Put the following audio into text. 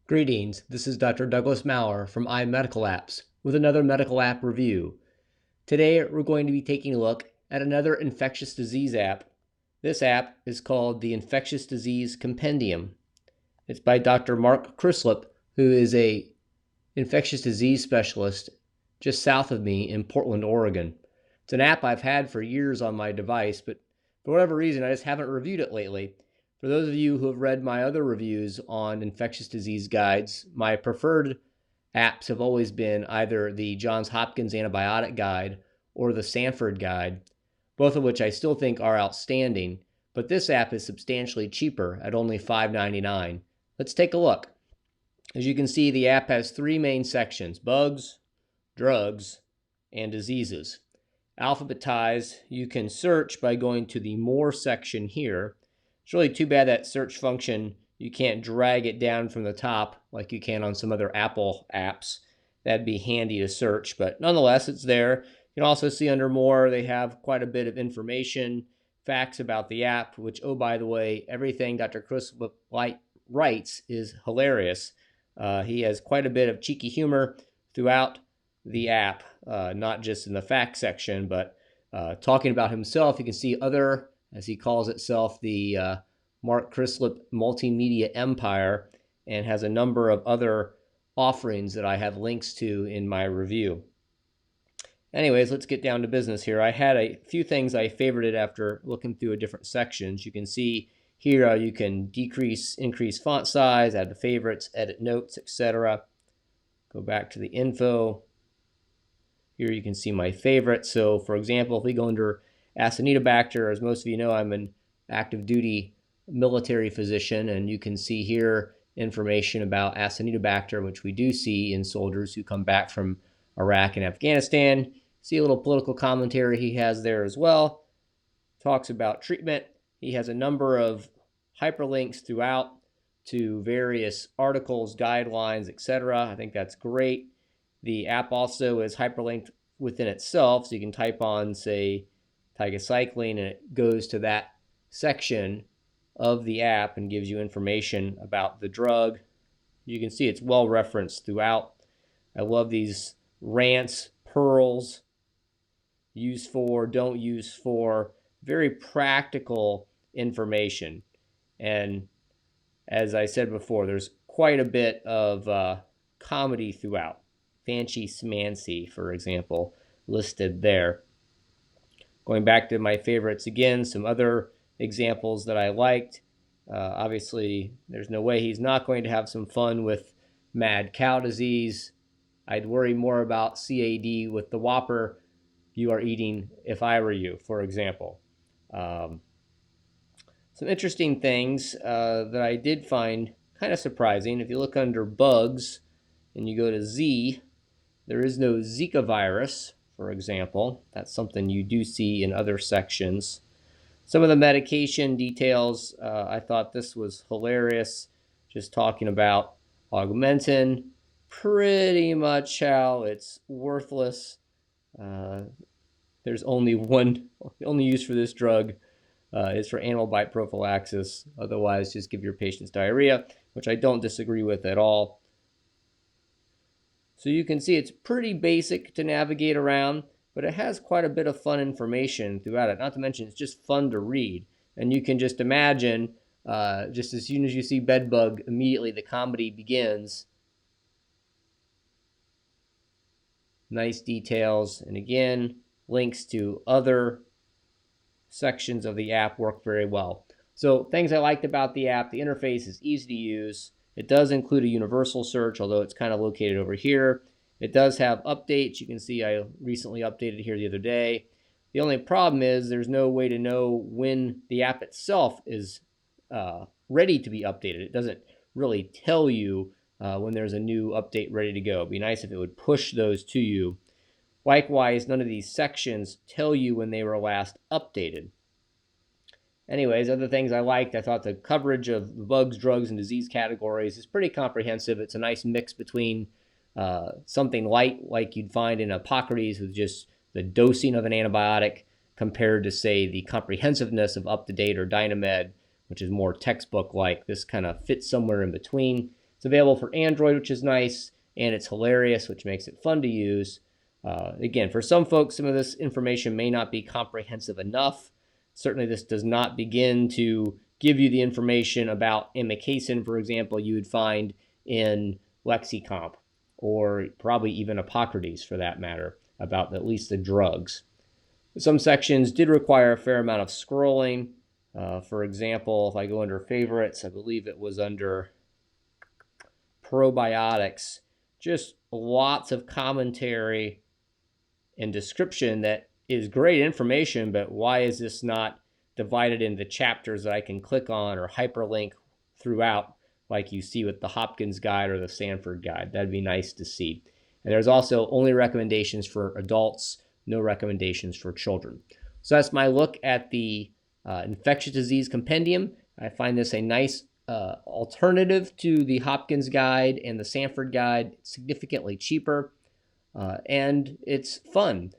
Greetings, this is Dr. Douglas Maurer from iMedical Apps with another medical app review. Today we're going to be taking a look at another infectious disease app. This app is called the Infectious Disease Compendium. It's by Dr. Mark Crislip, who is a infectious disease specialist just south of me in Portland, Oregon. It's an app I've had for years on my device, but for whatever reason I just haven't reviewed it lately. For those of you who have read my other reviews on infectious disease guides, my preferred apps have always been either the Johns Hopkins Antibiotic Guide or the Sanford Guide, both of which I still think are outstanding, but this app is substantially cheaper at only $5.99. Let's take a look. As you can see, the app has three main sections: bugs, drugs, and diseases. Alphabetized, you can search by going to the More section here. It's really too bad that search function, you can't drag it down from the top like you can on some other Apple apps. That'd be handy to search, but nonetheless, it's there. You can also see under More, they have quite a bit of information, facts about the app, which, oh, by the way, everything Dr. Chris writes is hilarious. He has quite a bit of cheeky humor throughout the app, not just in the facts section, but talking about himself. You can see other, as he calls itself, the Mark Crislip Multimedia Empire, and has a number of other offerings that I have links to in my review. Anyways, let's get down to business here. I had a few things I favorited after looking through different sections. You can see here you can increase font size, add the favorites, edit notes, etc. Go back to the info. Here you can see my favorites. So for example, if we go under Acinetobacter, as most of you know, I'm an active duty military physician, and you can see here information about Acinetobacter, which we do see in soldiers who come back from Iraq and Afghanistan. See a little political commentary he has there as well. Talks about treatment. He has a number of hyperlinks throughout to various articles, guidelines, etc. I think that's great. The app also is hyperlinked within itself, so you can type on, say, tigecycline, and it goes to that section of the app and gives you information about the drug. You can see it's well referenced throughout. I love these rants, pearls, use for, don't use for, very practical information. And as I said before, there's quite a bit of comedy throughout. Fancy Smancy, for example, listed there. Going back to my favorites again, some other examples that I liked. Obviously, there's no way he's not going to have some fun with mad cow disease. I'd worry more about CAD with the Whopper you are eating if I were you, for example. Some interesting things that I did find kind of surprising. If you look under bugs and you go to Z, there is no Zika virus, for example. That's something you do see in other sections. Some of the medication details, I thought this was hilarious, just talking about Augmentin, pretty much how it's worthless. There's only use for this drug is for animal bite prophylaxis. Otherwise, just give your patients diarrhea, which I don't disagree with at all. So you can see it's pretty basic to navigate around, but it has quite a bit of fun information throughout it. Not to mention, it's just fun to read. And you can just imagine, just as soon as you see bedbug, immediately the comedy begins. Nice details. And again, links to other sections of the app work very well. So things I liked about the app: the interface is easy to use. It does include a universal search, although it's kind of located over here. It does have updates. You can see I recently updated here the other day. The only problem is there's no way to know when the app itself is ready to be updated. It doesn't really tell you when there's a new update ready to go. It'd be nice if it would push those to you. Likewise, none of these sections tell you when they were last updated. Anyways, other things I liked, I thought the coverage of the bugs, drugs, and disease categories is pretty comprehensive. It's a nice mix between something light like you'd find in Hippocrates with just the dosing of an antibiotic compared to, say, the comprehensiveness of UpToDate or Dynamed, which is more textbook-like. This kind of fits somewhere in between. It's available for Android, which is nice, and it's hilarious, which makes it fun to use. Again, for some folks, some of this information may not be comprehensive enough. Certainly, this does not begin to give you the information about amikacin, for example, you would find in LexiComp, or probably even Hippocrates for that matter, about at least the drugs. Some sections did require a fair amount of scrolling. For example, if I go under favorites, I believe it was under probiotics, just lots of commentary and description that is great information, but why is this not divided into chapters that I can click on or hyperlink throughout like you see with the Hopkins guide or the Sanford guide? That'd be nice to see. And there's also only recommendations for adults, no recommendations for children. So that's my look at the infectious disease compendium. I find this a nice alternative to the Hopkins guide and the Sanford guide. It's significantly cheaper, and it's fun.